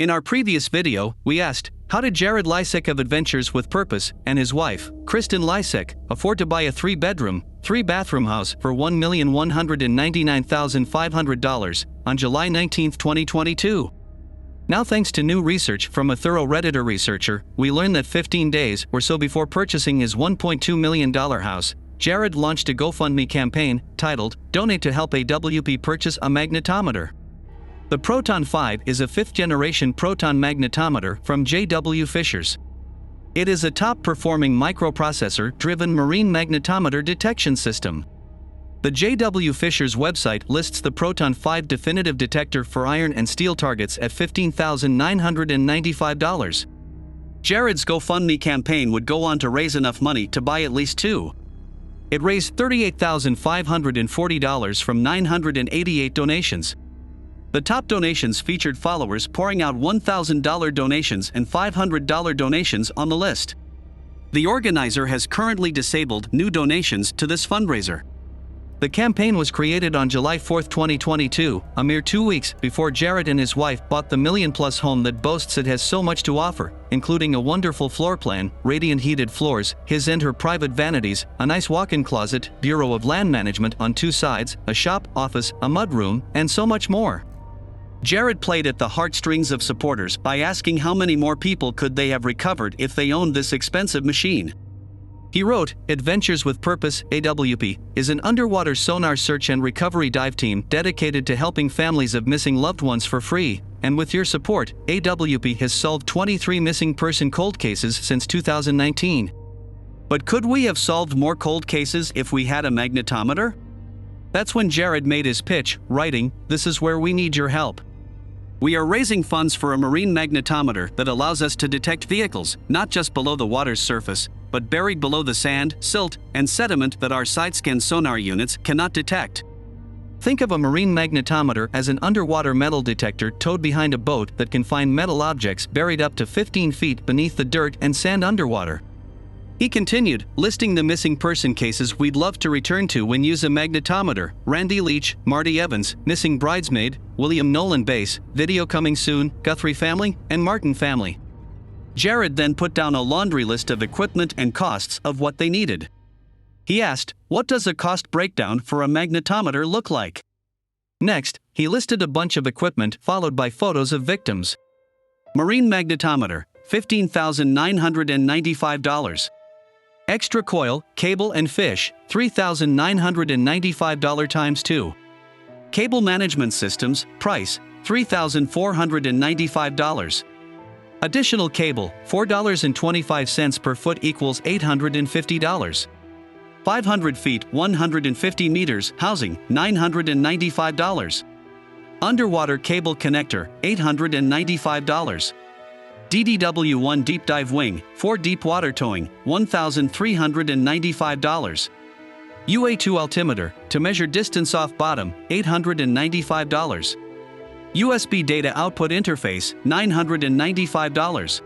In our previous video, we asked, how did Jared Leisek of Adventures with Purpose and his wife, Kristen Leisek, afford to buy a 3-bedroom, 3-bathroom house for $1,199,500 on July 19, 2022? Now, thanks to new research from a thorough Redditor researcher, we learned that 15 days or so before purchasing his $1.2 million house, Jared launched a GoFundMe campaign titled, Donate to Help AWP Purchase a Magnetometer. The Proton 5 is a 5th-generation proton magnetometer from J.W. Fisher's. It is a top-performing microprocessor-driven marine magnetometer detection system. The J.W. Fisher's website lists the Proton 5 definitive detector for iron and steel targets at $15,995. Jared's GoFundMe campaign would go on to raise enough money to buy at least 2. It raised $38,540 from 988 donations. The top donations featured followers pouring out $1,000 donations and $500 donations on the list. The organizer has currently disabled new donations to this fundraiser. The campaign was created on July 4, 2022, a mere 2 weeks before Jared and his wife bought the million-plus home that boasts it has so much to offer, including a wonderful floor plan, radiant heated floors, his and her private vanities, a nice walk-in closet, Bureau of Land Management on 2 sides, a shop, office, a mudroom, and so much more. Jared played at the heartstrings of supporters by asking how many more people could they have recovered if they owned this expensive machine. He wrote, Adventures with Purpose, AWP, is an underwater sonar search and recovery dive team dedicated to helping families of missing loved ones for free, and with your support, AWP has solved 23 missing person cold cases since 2019. But could we have solved more cold cases if we had a magnetometer? That's when Jared made his pitch, writing, This is where we need your help. We are raising funds for a marine magnetometer that allows us to detect vehicles, not just below the water's surface, but buried below the sand, silt, and sediment that our side-scan sonar units cannot detect. Think of a marine magnetometer as an underwater metal detector towed behind a boat that can find metal objects buried up to 15 feet beneath the dirt and sand underwater. He continued, listing the missing person cases we'd love to return to when use a magnetometer: Randy Leach, Marty Evans, Missing Bridesmaid, William Nolan Base, Video Coming Soon, Guthrie Family, and Martin Family. Jared then put down a laundry list of equipment and costs of what they needed. He asked, what does a cost breakdown for a magnetometer look like? Next, he listed a bunch of equipment followed by photos of victims. Marine magnetometer, $15,995. Extra coil, cable and fish, $3,995 times 2. Cable management systems, price, $3,495. Additional cable, $4.25 per foot equals $850. 500 feet, 150 meters, housing, $995. Underwater cable connector, $895. DDW-1 deep dive wing, 4 deep water towing, $1,395. UA-2 altimeter, to measure distance off bottom, $895. USB data output interface, $995.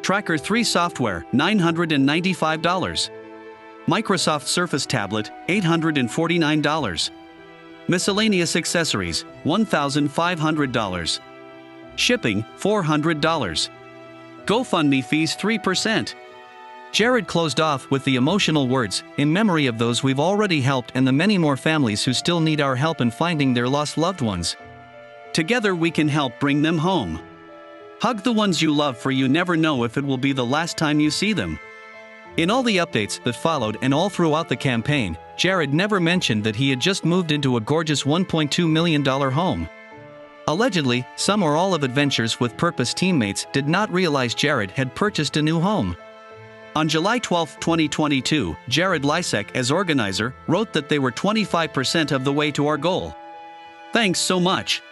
Tracker 3 software, $995. Microsoft Surface tablet, $849. Miscellaneous accessories, $1,500. Shipping, $400. GoFundMe fees 3%. Jared closed off with the emotional words, in memory of those we've already helped and the many more families who still need our help in finding their lost loved ones. Together we can help bring them home. Hug the ones you love, for you never know if it will be the last time you see them. In all the updates that followed and all throughout the campaign, Jared never mentioned that he had just moved into a gorgeous $1.2 million home. Allegedly, some or all of Adventures with Purpose teammates did not realize Jared had purchased a new home. On July 12, 2022, Jared Leisek, as organizer, wrote that they were 25% of the way to our goal. Thanks so much.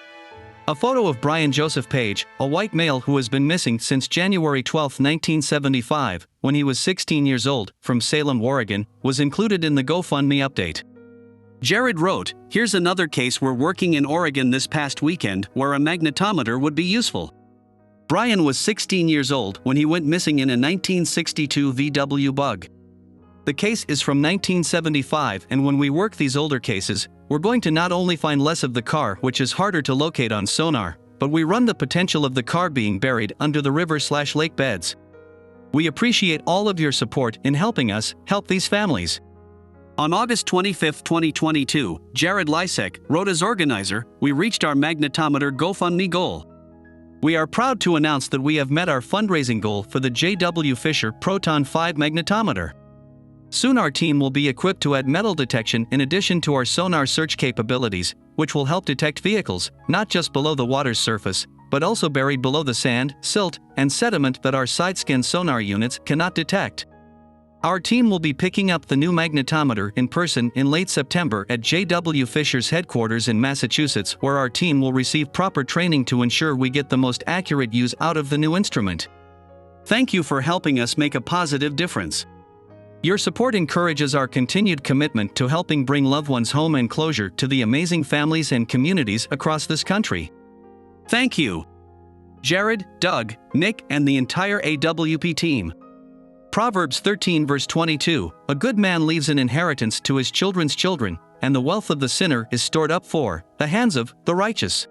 A photo of Brian Joseph Page, a white male who has been missing since January 12, 1975, when he was 16 years old, from Salem, Oregon, was included in the GoFundMe update. Jared wrote, here's another case we're working in Oregon this past weekend where a magnetometer would be useful. Brian was 16 years old when he went missing in a 1962 VW Bug. The case is from 1975, and when we work these older cases, we're going to not only find less of the car, which is harder to locate on sonar, but we run the potential of the car being buried under the river/lake beds. We appreciate all of your support in helping us help these families. On August 25, 2022, Jared Leisek wrote as organizer, "We reached our magnetometer GoFundMe goal. We are proud to announce that we have met our fundraising goal for the J.W. Fisher Proton 5 magnetometer. Soon our team will be equipped to add metal detection in addition to our sonar search capabilities, which will help detect vehicles, not just below the water's surface, but also buried below the sand, silt, and sediment that our side-scan sonar units cannot detect. Our team will be picking up the new magnetometer in person in late September at J.W. Fisher's headquarters in Massachusetts, where our team will receive proper training to ensure we get the most accurate use out of the new instrument. Thank you for helping us make a positive difference. Your support encourages our continued commitment to helping bring loved ones home and closure to the amazing families and communities across this country. Thank you, Jared, Doug, Nick, and the entire AWP team. Proverbs 13 verse 22, "A good man leaves an inheritance to his children's children, and the wealth of the sinner is stored up for the hands of the righteous."